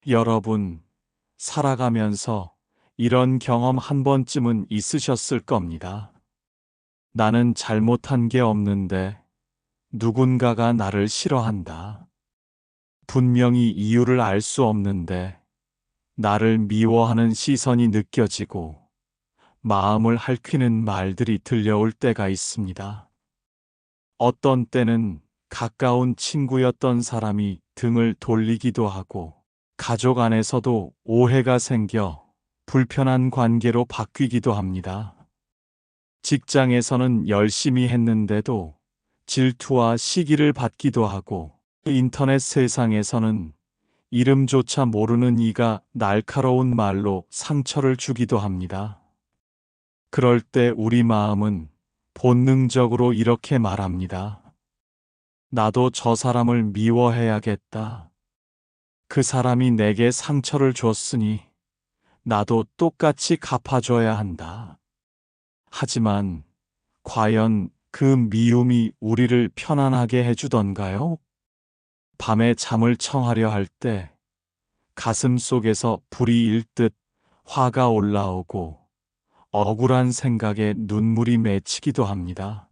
여러분, 살아가면서 이런 경험 한 번쯤은 있으셨을 겁니다. 나는 잘못한 게 없는데 누군가가 나를 싫어한다. 분명히 이유를 알 수 없는데 나를 미워하는 시선이 느껴지고 마음을 핥히는 말들이 들려올 때가 있습니다. 어떤 때는 가까운 친구였던 사람이 등을 돌리기도 하고 가족 안에서도 오해가 생겨 불편한 관계로 바뀌기도 합니다. 직장에서는 열심히 했는데도 질투와 시기를 받기도 하고 인터넷 세상에서는 이름조차 모르는 이가 날카로운 말로 상처를 주기도 합니다. 그럴 때 우리 마음은 본능적으로 이렇게 말합니다. 나도 저 사람을 미워해야겠다. 그 사람이 내게 상처를 줬으니 나도 똑같이 갚아줘야 한다. 하지만 과연 그 미움이 우리를 편안하게 해주던가요? 밤에 잠을 청하려 할 때 가슴 속에서 불이 일듯 화가 올라오고 억울한 생각에 눈물이 맺히기도 합니다.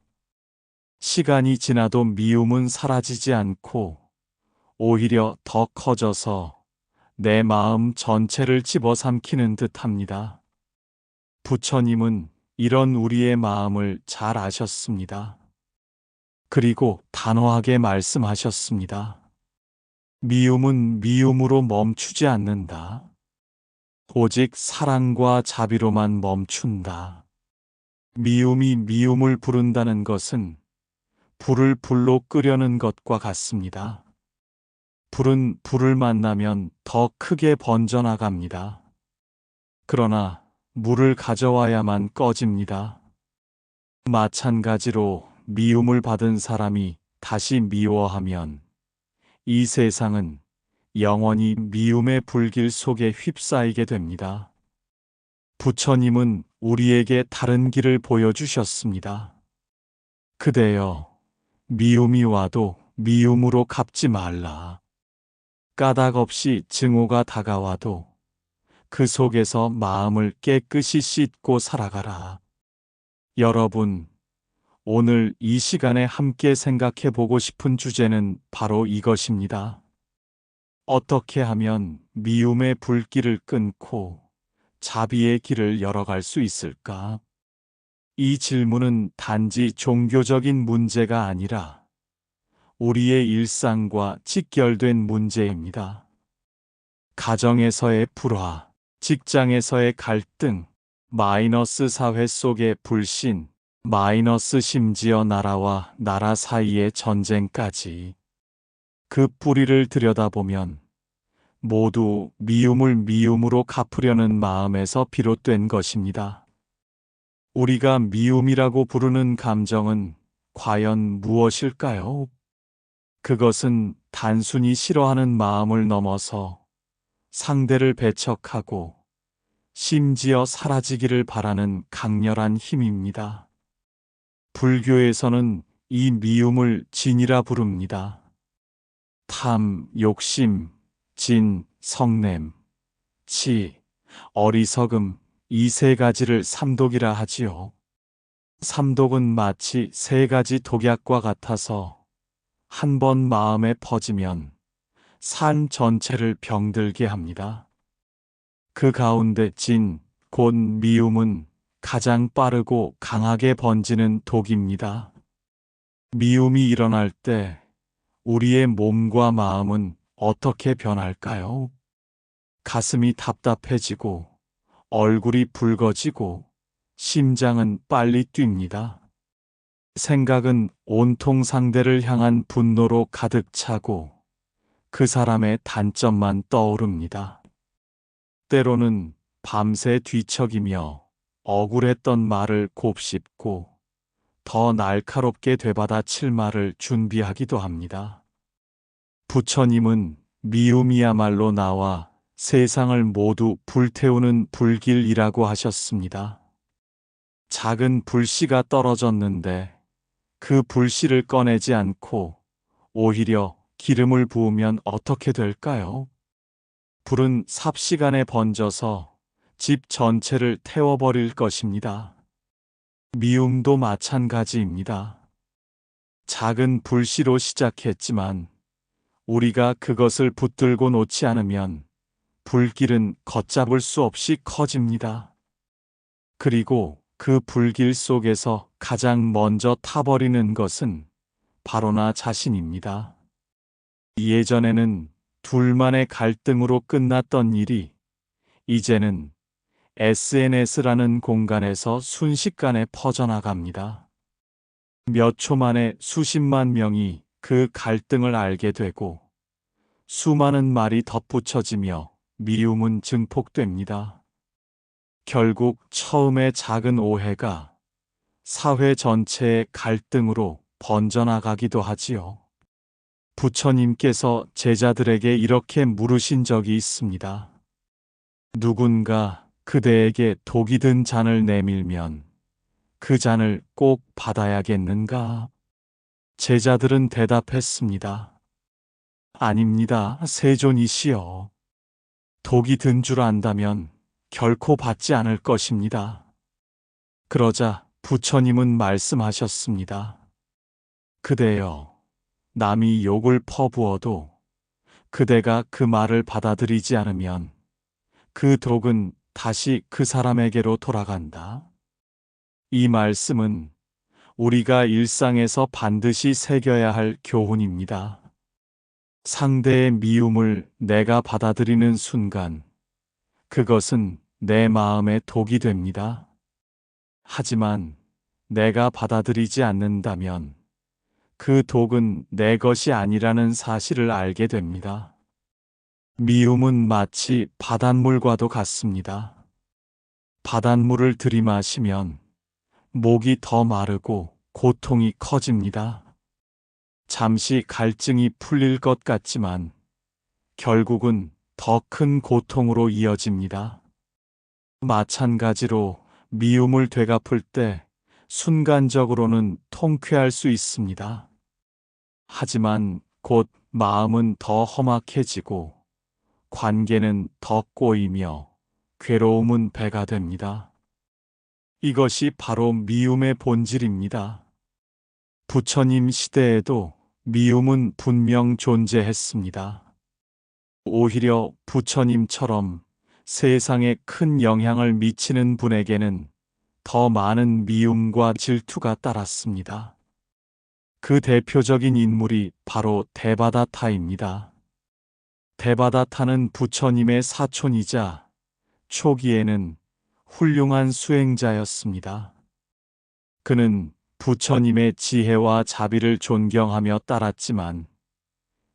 시간이 지나도 미움은 사라지지 않고 오히려 더 커져서 내 마음 전체를 집어삼키는 듯 합니다. 부처님은 이런 우리의 마음을 잘 아셨습니다. 그리고 단호하게 말씀하셨습니다. 미움은 미움으로 멈추지 않는다. 오직 사랑과 자비로만 멈춘다. 미움이 미움을 부른다는 것은 불을 불로 끄려는 것과 같습니다. 불은 불을 만나면 더 크게 번져나갑니다. 그러나 물을 가져와야만 꺼집니다. 마찬가지로 미움을 받은 사람이 다시 미워하면 이 세상은 영원히 미움의 불길 속에 휩싸이게 됩니다. 부처님은 우리에게 다른 길을 보여주셨습니다. 그대여, 미움이 와도 미움으로 갚지 말라. 까닭 없이 증오가 다가와도 그 속에서 마음을 깨끗이 씻고 살아가라. 여러분, 오늘 이 시간에 함께 생각해 보고 싶은 주제는 바로 이것입니다. 어떻게 하면 미움의 불길을 끊고 자비의 길을 열어갈 수 있을까? 이 질문은 단지 종교적인 문제가 아니라 우리의 일상과 직결된 문제입니다. 가정에서의 불화, 직장에서의 갈등, 마이너스 사회 속의 불신, 마이너스 심지어 나라와 나라 사이의 전쟁까지 그 뿌리를 들여다보면 모두 미움을 미움으로 갚으려는 마음에서 비롯된 것입니다. 우리가 미움이라고 부르는 감정은 과연 무엇일까요? 그것은 단순히 싫어하는 마음을 넘어서 상대를 배척하고 심지어 사라지기를 바라는 강렬한 힘입니다. 불교에서는 이 미움을 진이라 부릅니다. 탐, 욕심, 진, 성냄, 치, 어리석음, 이 세 가지를 삼독이라 하지요. 삼독은 마치 세 가지 독약과 같아서 한 번 마음에 퍼지면 산 전체를 병들게 합니다. 그 가운데 진, 곧 미움은 가장 빠르고 강하게 번지는 독입니다. 미움이 일어날 때 우리의 몸과 마음은 어떻게 변할까요? 가슴이 답답해지고 얼굴이 붉어지고 심장은 빨리 뜁니다. 생각은 온통 상대를 향한 분노로 가득 차고 그 사람의 단점만 떠오릅니다. 때로는 밤새 뒤척이며 억울했던 말을 곱씹고 더 날카롭게 되받아칠 말을 준비하기도 합니다. 부처님은 미움이야말로 나와 세상을 모두 불태우는 불길이라고 하셨습니다. 작은 불씨가 떨어졌는데 그 불씨를 꺼내지 않고 오히려 기름을 부으면 어떻게 될까요? 불은 삽시간에 번져서 집 전체를 태워버릴 것입니다. 미움도 마찬가지입니다. 작은 불씨로 시작했지만 우리가 그것을 붙들고 놓지 않으면 불길은 걷잡을 수 없이 커집니다. 그리고 그 불길 속에서 가장 먼저 타버리는 것은 바로 나 자신입니다. 예전에는 둘만의 갈등으로 끝났던 일이 이제는 SNS라는 공간에서 순식간에 퍼져나갑니다. 몇 초 만에 수십만 명이 그 갈등을 알게 되고 수많은 말이 덧붙여지며 미움은 증폭됩니다. 결국 처음에 작은 오해가 사회 전체의 갈등으로 번져나가기도 하지요. 부처님께서 제자들에게 이렇게 물으신 적이 있습니다. 누군가 그대에게 독이 든 잔을 내밀면 그 잔을 꼭 받아야겠는가? 제자들은 대답했습니다. 아닙니다, 세존이시여. 독이 든 줄 안다면 결코 받지 않을 것입니다. 그러자 부처님은 말씀하셨습니다. 그대여, 남이 욕을 퍼부어도 그대가 그 말을 받아들이지 않으면 그 독은 다시 그 사람에게로 돌아간다. 이 말씀은 우리가 일상에서 반드시 새겨야 할 교훈입니다. 상대의 미움을 내가 받아들이는 순간 그것은 내 마음에 독이 됩니다. 하지만 내가 받아들이지 않는다면 그 독은 내 것이 아니라는 사실을 알게 됩니다. 미움은 마치 바닷물과도 같습니다. 바닷물을 들이마시면 목이 더 마르고 고통이 커집니다. 잠시 갈증이 풀릴 것 같지만 결국은 더 큰 고통으로 이어집니다. 마찬가지로 미움을 되갚을 때 순간적으로는 통쾌할 수 있습니다. 하지만 곧 마음은 더 험악해지고 관계는 더 꼬이며 괴로움은 배가 됩니다. 이것이 바로 미움의 본질입니다. 부처님 시대에도 미움은 분명 존재했습니다. 오히려 부처님처럼 세상에 큰 영향을 미치는 분에게는 더 많은 미움과 질투가 따랐습니다. 그 대표적인 인물이 바로 데바다타입니다. 데바다타는 부처님의 사촌이자 초기에는 훌륭한 수행자였습니다. 그는 부처님의 지혜와 자비를 존경하며 따랐지만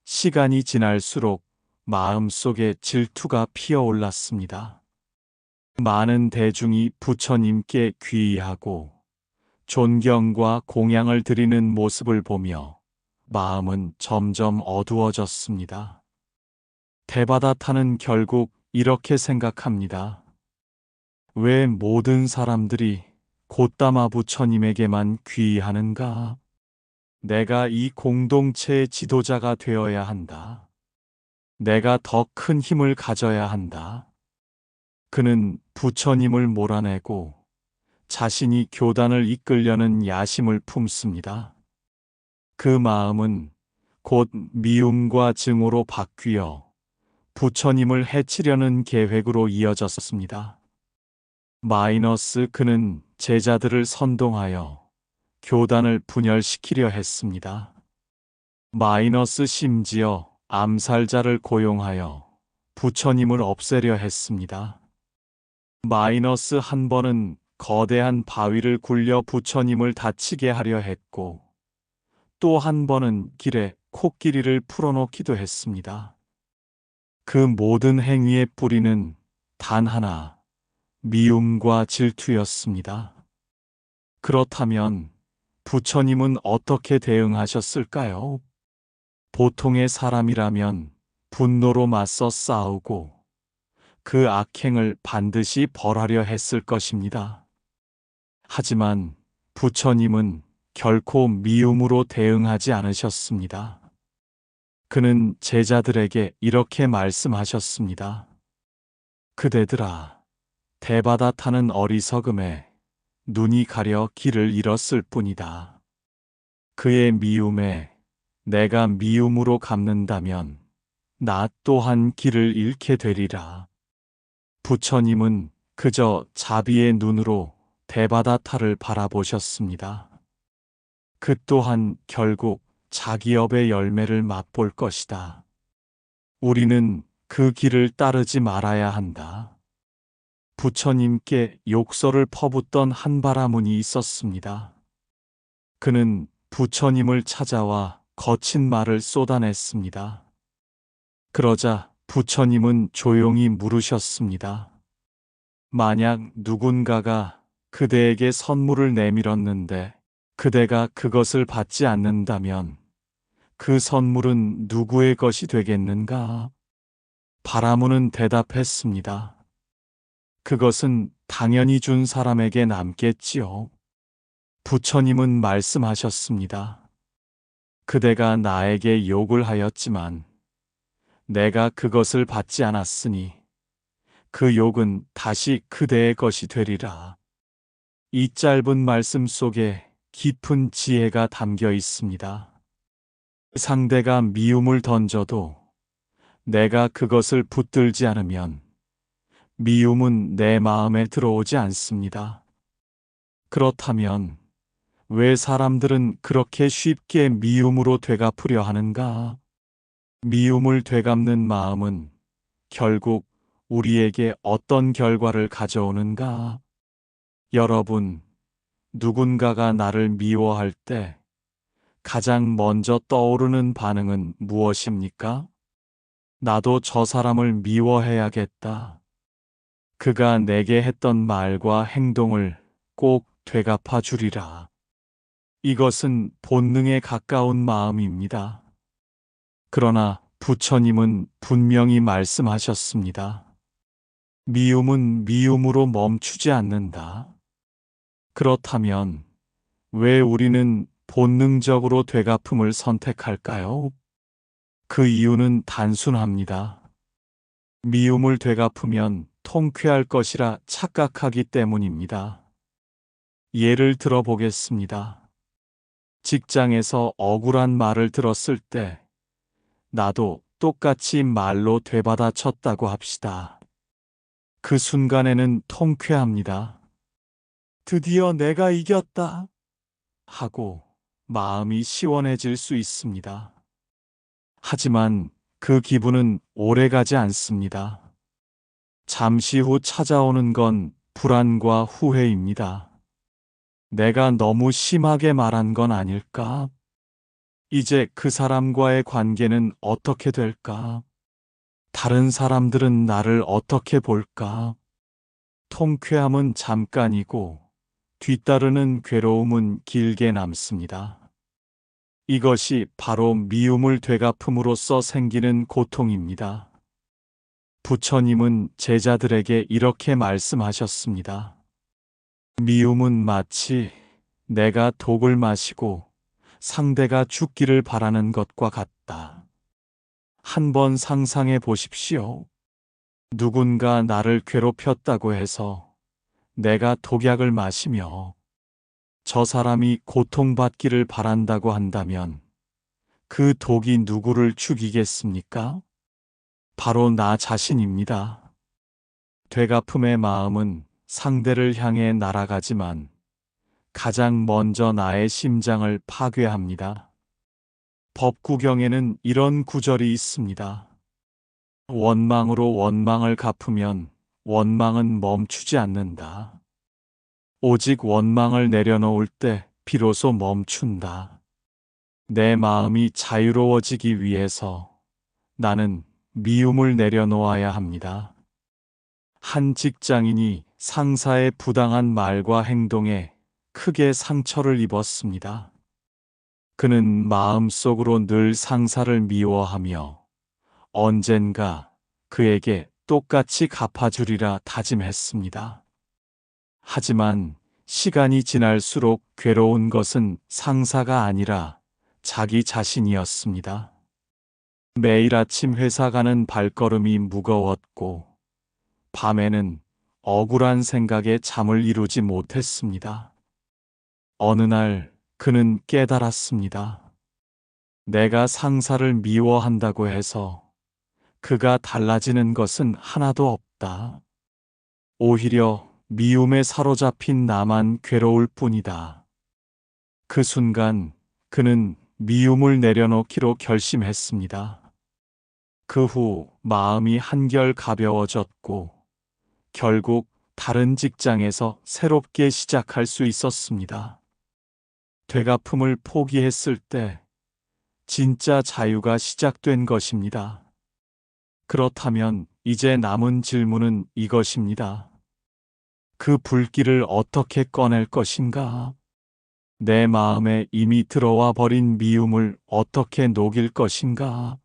시간이 지날수록 마음속에 질투가 피어올랐습니다. 많은 대중이 부처님께 귀의하고 존경과 공양을 드리는 모습을 보며 마음은 점점 어두워졌습니다. 데바다타는 결국 이렇게 생각합니다. 왜 모든 사람들이 곧다마 부처님에게만 귀의하는가? 내가 이 공동체의 지도자가 되어야 한다. 내가 더 큰 힘을 가져야 한다. 그는 부처님을 몰아내고 자신이 교단을 이끌려는 야심을 품습니다. 그 마음은 곧 미움과 증오로 바뀌어 부처님을 해치려는 계획으로 이어졌습니다. 그는 제자들을 선동하여 교단을 분열시키려 했습니다. 심지어 암살자를 고용하여 부처님을 없애려 했습니다. 한 번은 거대한 바위를 굴려 부처님을 다치게 하려 했고 또 한 번은 길에 코끼리를 풀어놓기도 했습니다. 그 모든 행위의 뿌리는 단 하나, 미움과 질투였습니다. 그렇다면 부처님은 어떻게 대응하셨을까요? 보통의 사람이라면 분노로 맞서 싸우고 그 악행을 반드시 벌하려 했을 것입니다. 하지만 부처님은 결코 미움으로 대응하지 않으셨습니다. 그는 제자들에게 이렇게 말씀하셨습니다. 그대들아, 대바다 타는 어리석음에 눈이 가려 길을 잃었을 뿐이다. 그의 미움에 내가 미움으로 갚는다면 나 또한 길을 잃게 되리라. 부처님은 그저 자비의 눈으로 대바다 타를 바라보셨습니다. 그 또한 결국 자기 업의 열매를 맛볼 것이다. 우리는 그 길을 따르지 말아야 한다. 부처님께 욕설을 퍼붓던 한 바라문이 있었습니다. 그는 부처님을 찾아와 거친 말을 쏟아냈습니다. 그러자 부처님은 조용히 물으셨습니다. 만약 누군가가 그대에게 선물을 내밀었는데 그대가 그것을 받지 않는다면 그 선물은 누구의 것이 되겠는가? 바라문은 대답했습니다. 그것은 당연히 준 사람에게 남겠지요. 부처님은 말씀하셨습니다. 그대가 나에게 욕을 하였지만 내가 그것을 받지 않았으니 그 욕은 다시 그대의 것이 되리라. 이 짧은 말씀 속에 깊은 지혜가 담겨 있습니다. 상대가 미움을 던져도 내가 그것을 붙들지 않으면 미움은 내 마음에 들어오지 않습니다. 그렇다면 왜 사람들은 그렇게 쉽게 미움으로 되갚으려 하는가? 미움을 되갚는 마음은 결국 우리에게 어떤 결과를 가져오는가? 여러분, 누군가가 나를 미워할 때 가장 먼저 떠오르는 반응은 무엇입니까? 나도 저 사람을 미워해야겠다. 그가 내게 했던 말과 행동을 꼭 되갚아 주리라. 이것은 본능에 가까운 마음입니다. 그러나 부처님은 분명히 말씀하셨습니다. 미움은 미움으로 멈추지 않는다. 그렇다면 왜 우리는 본능적으로 되갚음을 선택할까요? 그 이유는 단순합니다. 미움을 되갚으면 통쾌할 것이라 착각하기 때문입니다. 예를 들어 보겠습니다. 직장에서 억울한 말을 들었을 때 나도 똑같이 말로 되받아 쳤다고 합시다. 그 순간에는 통쾌합니다. 드디어 내가 이겼다 하고 마음이 시원해질 수 있습니다. 하지만 그 기분은 오래가지 않습니다. 잠시 후 찾아오는 건 불안과 후회입니다. 내가 너무 심하게 말한 건 아닐까? 이제 그 사람과의 관계는 어떻게 될까? 다른 사람들은 나를 어떻게 볼까? 통쾌함은 잠깐이고 뒤따르는 괴로움은 길게 남습니다. 이것이 바로 미움을 되갚음으로써 생기는 고통입니다. 부처님은 제자들에게 이렇게 말씀하셨습니다. 미움은 마치 내가 독을 마시고 상대가 죽기를 바라는 것과 같다. 한번 상상해 보십시오. 누군가 나를 괴롭혔다고 해서 내가 독약을 마시며 저 사람이 고통받기를 바란다고 한다면 그 독이 누구를 죽이겠습니까? 바로 나 자신입니다. 되갚음의 마음은 상대를 향해 날아가지만 가장 먼저 나의 심장을 파괴합니다. 법구경에는 이런 구절이 있습니다. 원망으로 원망을 갚으면 원망은 멈추지 않는다. 오직 원망을 내려놓을 때 비로소 멈춘다. 내 마음이 자유로워지기 위해서 나는 미움을 내려놓아야 합니다. 한 직장인이 상사의 부당한 말과 행동에 크게 상처를 입었습니다. 그는 마음속으로 늘 상사를 미워하며 언젠가 그에게 똑같이 갚아주리라 다짐했습니다. 하지만 시간이 지날수록 괴로운 것은 상사가 아니라 자기 자신이었습니다. 매일 아침 회사 가는 발걸음이 무거웠고 밤에는 억울한 생각에 잠을 이루지 못했습니다. 어느 날 그는 깨달았습니다. 내가 상사를 미워한다고 해서 그가 달라지는 것은 하나도 없다. 오히려 미움에 사로잡힌 나만 괴로울 뿐이다. 그 순간 그는 미움을 내려놓기로 결심했습니다. 그 후 마음이 한결 가벼워졌고 결국 다른 직장에서 새롭게 시작할 수 있었습니다. 되갚음을 포기했을 때 진짜 자유가 시작된 것입니다. 그렇다면 이제 남은 질문은 이것입니다. 그 불길을 어떻게 꺼낼 것인가? 내 마음에 이미 들어와 버린 미움을 어떻게 녹일 것인가?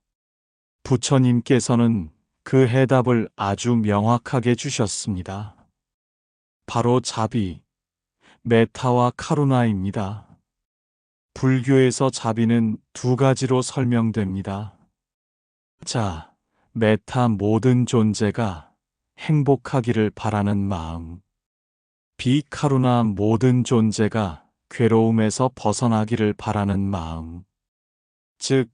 부처님께서는 그 해답을 아주 명확하게 주셨습니다. 바로 자비, 메타와 카루나입니다. 불교에서 자비는 두 가지로 설명됩니다. 자, 메타 모든 존재가 행복하기를 바라는 마음. 비카루나 모든 존재가 괴로움에서 벗어나기를 바라는 마음. 즉,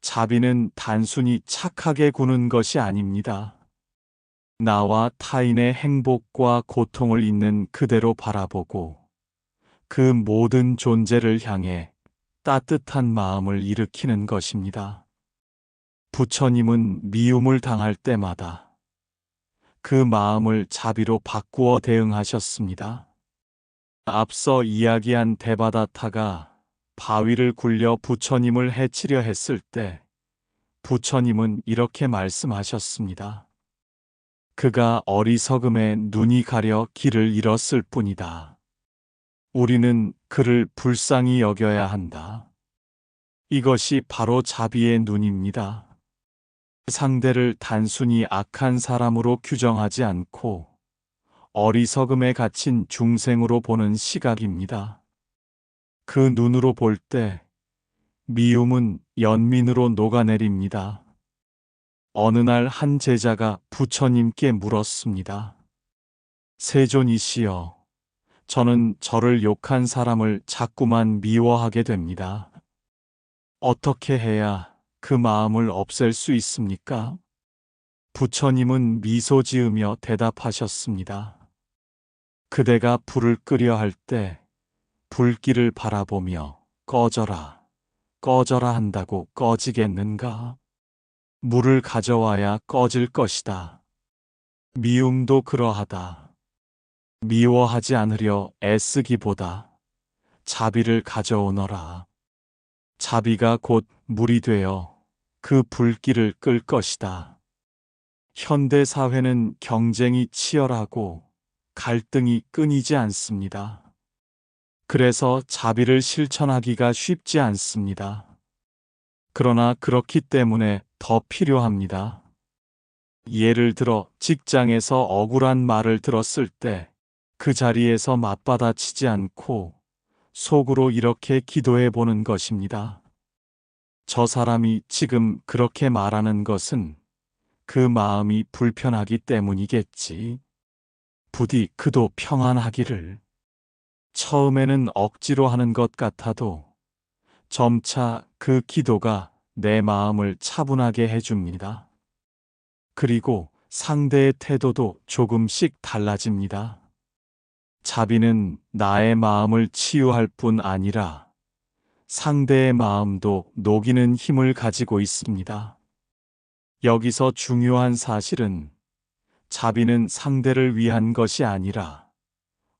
자비는 단순히 착하게 구는 것이 아닙니다. 나와 타인의 행복과 고통을 있는 그대로 바라보고 그 모든 존재를 향해 따뜻한 마음을 일으키는 것입니다. 부처님은 미움을 당할 때마다 그 마음을 자비로 바꾸어 대응하셨습니다. 앞서 이야기한 데바다타가 바위를 굴려 부처님을 해치려 했을 때 부처님은 이렇게 말씀하셨습니다. 그가 어리석음에 눈이 가려 길을 잃었을 뿐이다. 우리는 그를 불쌍히 여겨야 한다. 이것이 바로 자비의 눈입니다. 상대를 단순히 악한 사람으로 규정하지 않고 어리석음에 갇힌 중생으로 보는 시각입니다. 그 눈으로 볼 때 미움은 연민으로 녹아내립니다. 어느 날 한 제자가 부처님께 물었습니다. 세존이시여, 저는 저를 욕한 사람을 자꾸만 미워하게 됩니다. 어떻게 해야 그 마음을 없앨 수 있습니까? 부처님은 미소 지으며 대답하셨습니다. 그대가 불을 끄려 할 때 불길을 바라보며 꺼져라, 꺼져라 한다고 꺼지겠는가? 물을 가져와야 꺼질 것이다. 미움도 그러하다. 미워하지 않으려 애쓰기보다 자비를 가져오너라. 자비가 곧 물이 되어 그 불길을 끌 것이다. 현대 사회는 경쟁이 치열하고 갈등이 끊이지 않습니다. 그래서 자비를 실천하기가 쉽지 않습니다. 그러나 그렇기 때문에 더 필요합니다. 예를 들어 직장에서 억울한 말을 들었을 때 그 자리에서 맞받아치지 않고 속으로 이렇게 기도해 보는 것입니다. 저 사람이 지금 그렇게 말하는 것은 그 마음이 불편하기 때문이겠지. 부디 그도 평안하기를. 처음에는 억지로 하는 것 같아도 점차 그 기도가 내 마음을 차분하게 해줍니다. 그리고 상대의 태도도 조금씩 달라집니다. 자비는 나의 마음을 치유할 뿐 아니라 상대의 마음도 녹이는 힘을 가지고 있습니다. 여기서 중요한 사실은 자비는 상대를 위한 것이 아니라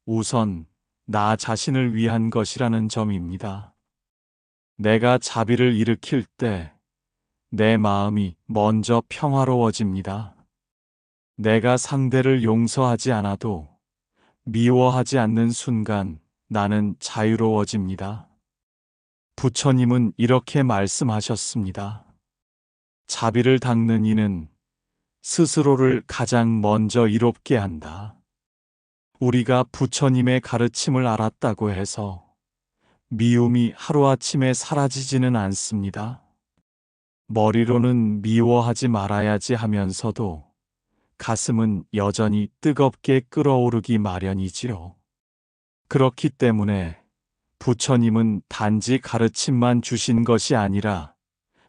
우선 나 자신을 위한 것이라는 점입니다. 내가 자비를 일으킬 때 내 마음이 먼저 평화로워집니다. 내가 상대를 용서하지 않아도 미워하지 않는 순간 나는 자유로워집니다. 부처님은 이렇게 말씀하셨습니다. 자비를 닦는 이는 스스로를 가장 먼저 이롭게 한다. 우리가 부처님의 가르침을 알았다고 해서 미움이 하루아침에 사라지지는 않습니다. 머리로는 미워하지 말아야지 하면서도 가슴은 여전히 뜨겁게 끓어오르기 마련이지요. 그렇기 때문에 부처님은 단지 가르침만 주신 것이 아니라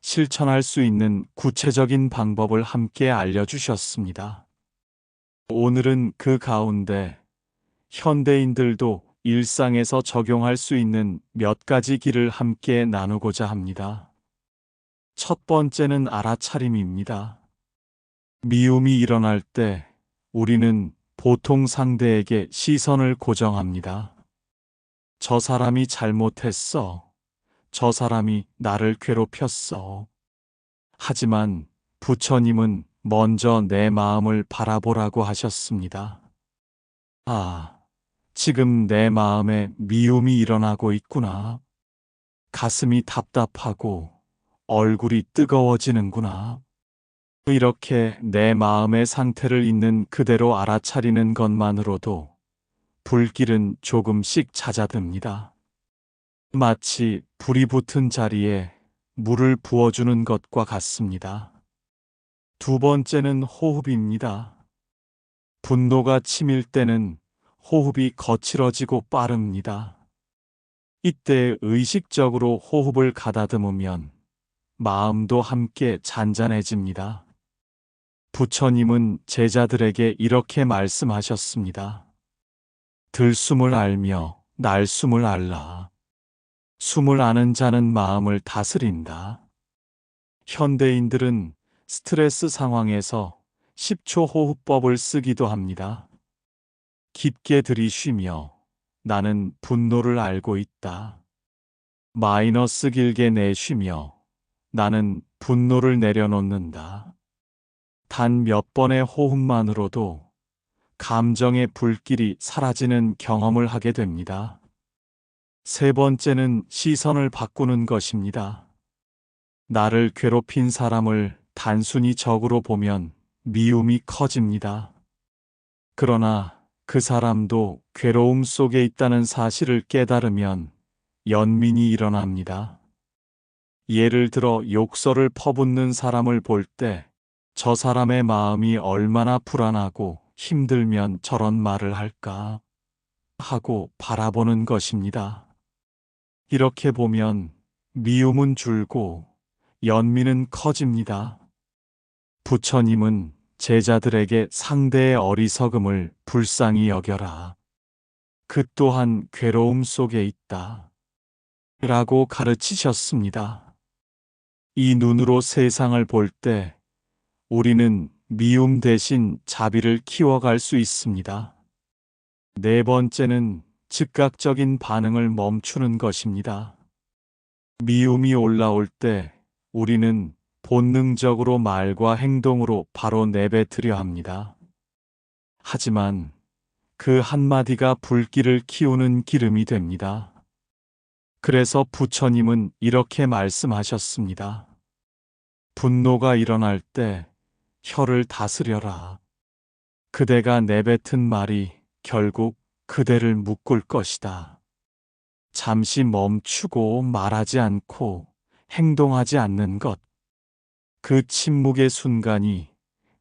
실천할 수 있는 구체적인 방법을 함께 알려주셨습니다. 오늘은 그 가운데 현대인들도 일상에서 적용할 수 있는 몇 가지 길을 함께 나누고자 합니다. 첫 번째는 알아차림입니다. 미움이 일어날 때 우리는 보통 상대에게 시선을 고정합니다. 저 사람이 잘못했어. 저 사람이 나를 괴롭혔어. 하지만 부처님은 먼저 내 마음을 바라보라고 하셨습니다. 아, 지금 내 마음에 미움이 일어나고 있구나. 가슴이 답답하고 얼굴이 뜨거워지는구나. 이렇게 내 마음의 상태를 있는 그대로 알아차리는 것만으로도 불길은 조금씩 잦아듭니다. 마치 불이 붙은 자리에 물을 부어주는 것과 같습니다. 두 번째는 호흡입니다. 분노가 치밀 때는 호흡이 거칠어지고 빠릅니다. 이때 의식적으로 호흡을 가다듬으면 마음도 함께 잔잔해집니다. 부처님은 제자들에게 이렇게 말씀하셨습니다. 들숨을 알며 날숨을 알라. 숨을 아는 자는 마음을 다스린다. 현대인들은 스트레스 상황에서 10초 호흡법을 쓰기도 합니다. 깊게 들이쉬며 나는 분노를 알고 있다. 마이너스 길게 내쉬며 나는 분노를 내려놓는다. 단 몇 번의 호흡만으로도 감정의 불길이 사라지는 경험을 하게 됩니다. 세 번째는 시선을 바꾸는 것입니다. 나를 괴롭힌 사람을 단순히 적으로 보면 미움이 커집니다. 그러나 그 사람도 괴로움 속에 있다는 사실을 깨달으면 연민이 일어납니다. 예를 들어 욕설을 퍼붓는 사람을 볼 때 저 사람의 마음이 얼마나 불안하고 힘들면 저런 말을 할까 하고 바라보는 것입니다. 이렇게 보면 미움은 줄고 연민은 커집니다. 부처님은 제자들에게 상대의 어리석음을 불쌍히 여겨라. 그 또한 괴로움 속에 있다. 라고 가르치셨습니다. 이 눈으로 세상을 볼 때 우리는 미움 대신 자비를 키워갈 수 있습니다. 네 번째는 즉각적인 반응을 멈추는 것입니다. 미움이 올라올 때 우리는 본능적으로 말과 행동으로 바로 내뱉으려 합니다. 하지만 그 한마디가 불길을 키우는 기름이 됩니다. 그래서 부처님은 이렇게 말씀하셨습니다. 분노가 일어날 때 혀를 다스려라. 그대가 내뱉은 말이 결국 그대를 묶을 것이다. 잠시 멈추고 말하지 않고 행동하지 않는 것. 그 침묵의 순간이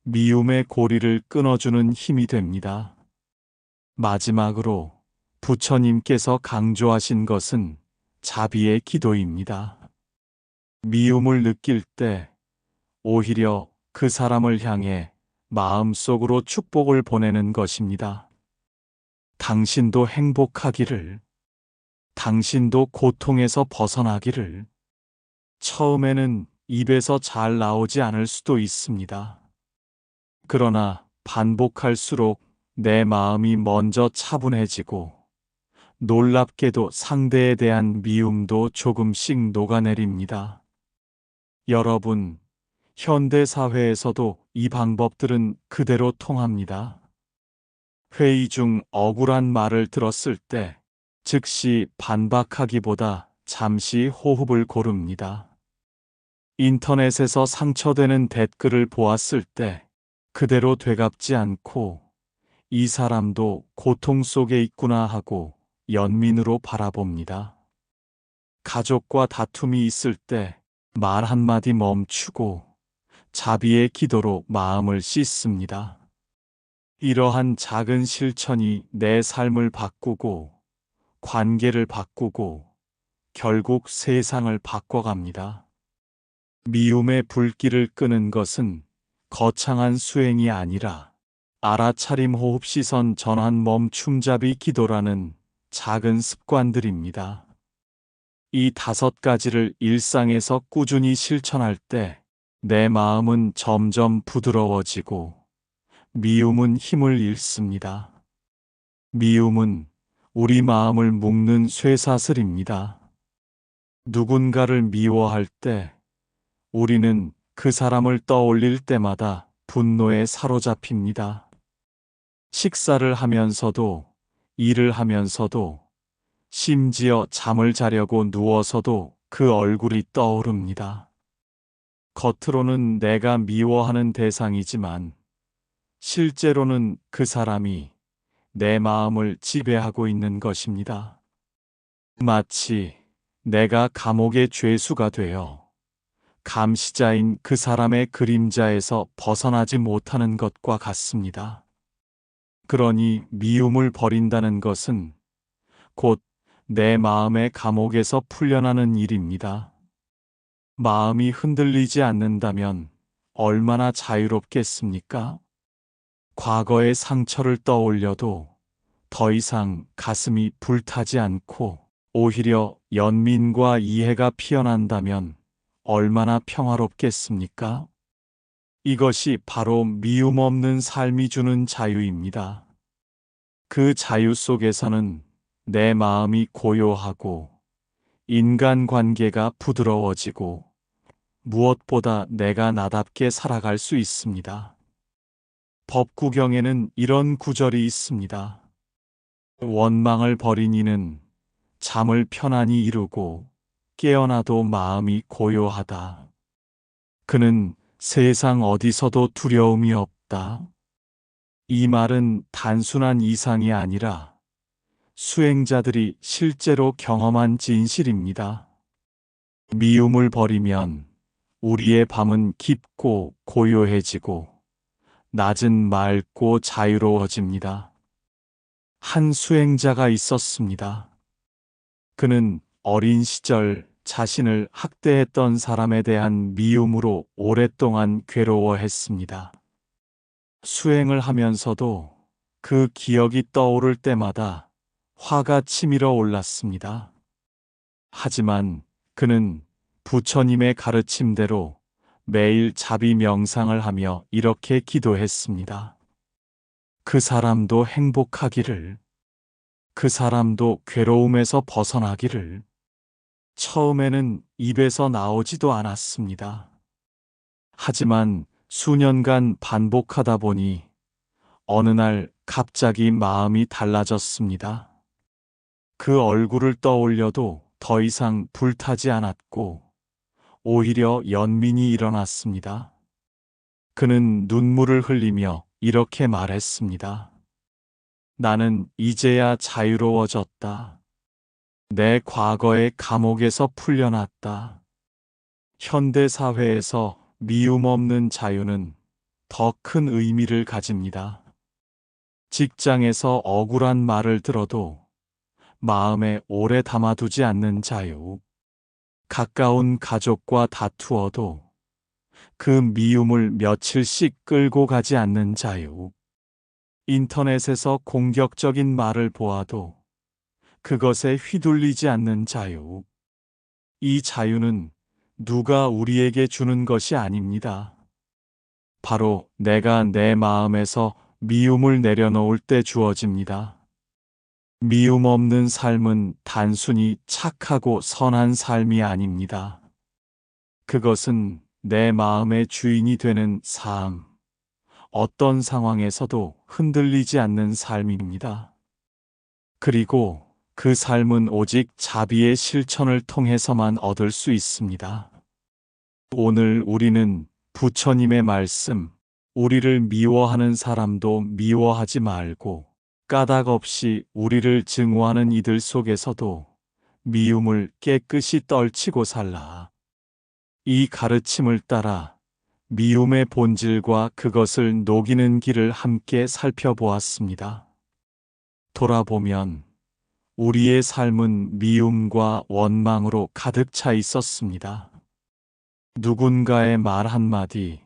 미움의 고리를 끊어주는 힘이 됩니다. 마지막으로 부처님께서 강조하신 것은 자비의 기도입니다. 미움을 느낄 때 오히려 그 사람을 향해 마음속으로 축복을 보내는 것입니다. 당신도 행복하기를, 당신도 고통에서 벗어나기를. 처음에는 입에서 잘 나오지 않을 수도 있습니다. 그러나 반복할수록 내 마음이 먼저 차분해지고 놀랍게도 상대에 대한 미움도 조금씩 녹아내립니다. 여러분, 현대 사회에서도 이 방법들은 그대로 통합니다. 회의 중 억울한 말을 들었을 때 즉시 반박하기보다 잠시 호흡을 고릅니다. 인터넷에서 상처되는 댓글을 보았을 때 그대로 되갚지 않고 이 사람도 고통 속에 있구나 하고 연민으로 바라봅니다. 가족과 다툼이 있을 때 말 한마디 멈추고 자비의 기도로 마음을 씻습니다. 이러한 작은 실천이 내 삶을 바꾸고 관계를 바꾸고 결국 세상을 바꿔갑니다. 미움의 불길을 끄는 것은 거창한 수행이 아니라 알아차림, 호흡, 시선 전환, 멈춤잡이, 기도라는 작은 습관들입니다. 이 5가지를 일상에서 꾸준히 실천할 때 내 마음은 점점 부드러워지고 미움은 힘을 잃습니다. 미움은 우리 마음을 묶는 쇠사슬입니다. 누군가를 미워할 때 우리는 그 사람을 떠올릴 때마다 분노에 사로잡힙니다. 식사를 하면서도, 일을 하면서도, 심지어 잠을 자려고 누워서도 그 얼굴이 떠오릅니다. 겉으로는 내가 미워하는 대상이지만 실제로는 그 사람이 내 마음을 지배하고 있는 것입니다. 마치 내가 감옥의 죄수가 되어 감시자인 그 사람의 그림자에서 벗어나지 못하는 것과 같습니다. 그러니 미움을 버린다는 것은 곧 내 마음의 감옥에서 풀려나는 일입니다. 마음이 흔들리지 않는다면 얼마나 자유롭겠습니까? 과거의 상처를 떠올려도 더 이상 가슴이 불타지 않고 오히려 연민과 이해가 피어난다면 얼마나 평화롭겠습니까? 이것이 바로 미움 없는 삶이 주는 자유입니다. 그 자유 속에서는 내 마음이 고요하고 인간관계가 부드러워지고 무엇보다 내가 나답게 살아갈 수 있습니다. 법구경에는 이런 구절이 있습니다. 원망을 버린 이는 잠을 편안히 이루고 깨어나도 마음이 고요하다. 그는 세상 어디서도 두려움이 없다. 이 말은 단순한 이상이 아니라 수행자들이 실제로 경험한 진실입니다. 미움을 버리면 우리의 밤은 깊고 고요해지고 낮은 맑고 자유로워집니다. 한 수행자가 있었습니다. 그는 어린 시절 자신을 학대했던 사람에 대한 미움으로 오랫동안 괴로워했습니다. 수행을 하면서도 그 기억이 떠오를 때마다 화가 치밀어 올랐습니다. 하지만 그는 부처님의 가르침대로 매일 자비 명상을 하며 이렇게 기도했습니다. 그 사람도 행복하기를, 그 사람도 괴로움에서 벗어나기를. 처음에는 입에서 나오지도 않았습니다. 하지만 수년간 반복하다 보니 어느 날 갑자기 마음이 달라졌습니다. 그 얼굴을 떠올려도 더 이상 불타지 않았고 오히려 연민이 일어났습니다. 그는 눈물을 흘리며 이렇게 말했습니다. 나는 이제야 자유로워졌다. 내 과거의 감옥에서 풀려났다. 현대 사회에서 미움 없는 자유는 더 큰 의미를 가집니다. 직장에서 억울한 말을 들어도 마음에 오래 담아두지 않는 자유. 가까운 가족과 다투어도 그 미움을 며칠씩 끌고 가지 않는 자유. 인터넷에서 공격적인 말을 보아도 그것에 휘둘리지 않는 자유. 이 자유는 누가 우리에게 주는 것이 아닙니다. 바로 내가 내 마음에서 미움을 내려놓을 때 주어집니다. 미움 없는 삶은 단순히 착하고 선한 삶이 아닙니다. 그것은 내 마음의 주인이 되는 삶, 어떤 상황에서도 흔들리지 않는 삶입니다. 그리고 그 삶은 오직 자비의 실천을 통해서만 얻을 수 있습니다. 오늘 우리는 부처님의 말씀, 우리를 미워하는 사람도 미워하지 말고 까닭 없이 우리를 증오하는 이들 속에서도 미움을 깨끗이 떨치고 살라. 이 가르침을 따라 미움의 본질과 그것을 녹이는 길을 함께 살펴보았습니다. 돌아보면 우리의 삶은 미움과 원망으로 가득 차 있었습니다. 누군가의 말 한마디,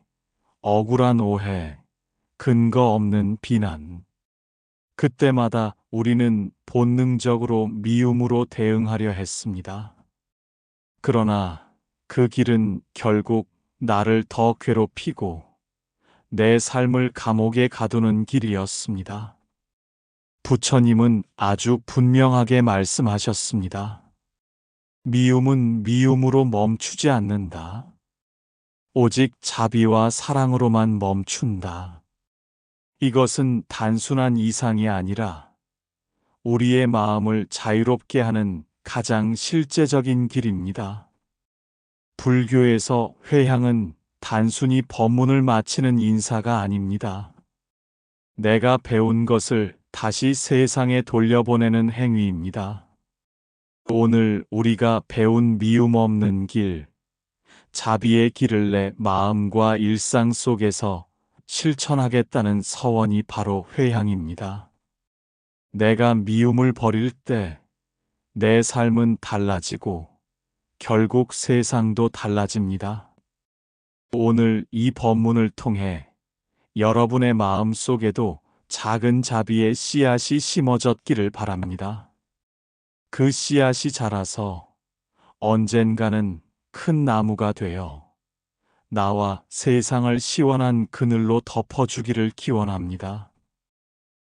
억울한 오해, 근거 없는 비난. 그때마다 우리는 본능적으로 미움으로 대응하려 했습니다. 그러나 그 길은 결국 나를 더 괴롭히고 내 삶을 감옥에 가두는 길이었습니다. 부처님은 아주 분명하게 말씀하셨습니다. 미움은 미움으로 멈추지 않는다. 오직 자비와 사랑으로만 멈춘다. 이것은 단순한 이상이 아니라 우리의 마음을 자유롭게 하는 가장 실제적인 길입니다. 불교에서 회향은 단순히 법문을 마치는 인사가 아닙니다. 내가 배운 것을 다시 세상에 돌려보내는 행위입니다. 오늘 우리가 배운 미움 없는 길, 자비의 길을 내 마음과 일상 속에서 실천하겠다는 서원이 바로 회향입니다. 내가 미움을 버릴 때 내 삶은 달라지고 결국 세상도 달라집니다. 오늘 이 법문을 통해 여러분의 마음 속에도 작은 자비의 씨앗이 심어졌기를 바랍니다. 그 씨앗이 자라서 언젠가는 큰 나무가 되어 나와 세상을 시원한 그늘로 덮어주기를 기원합니다.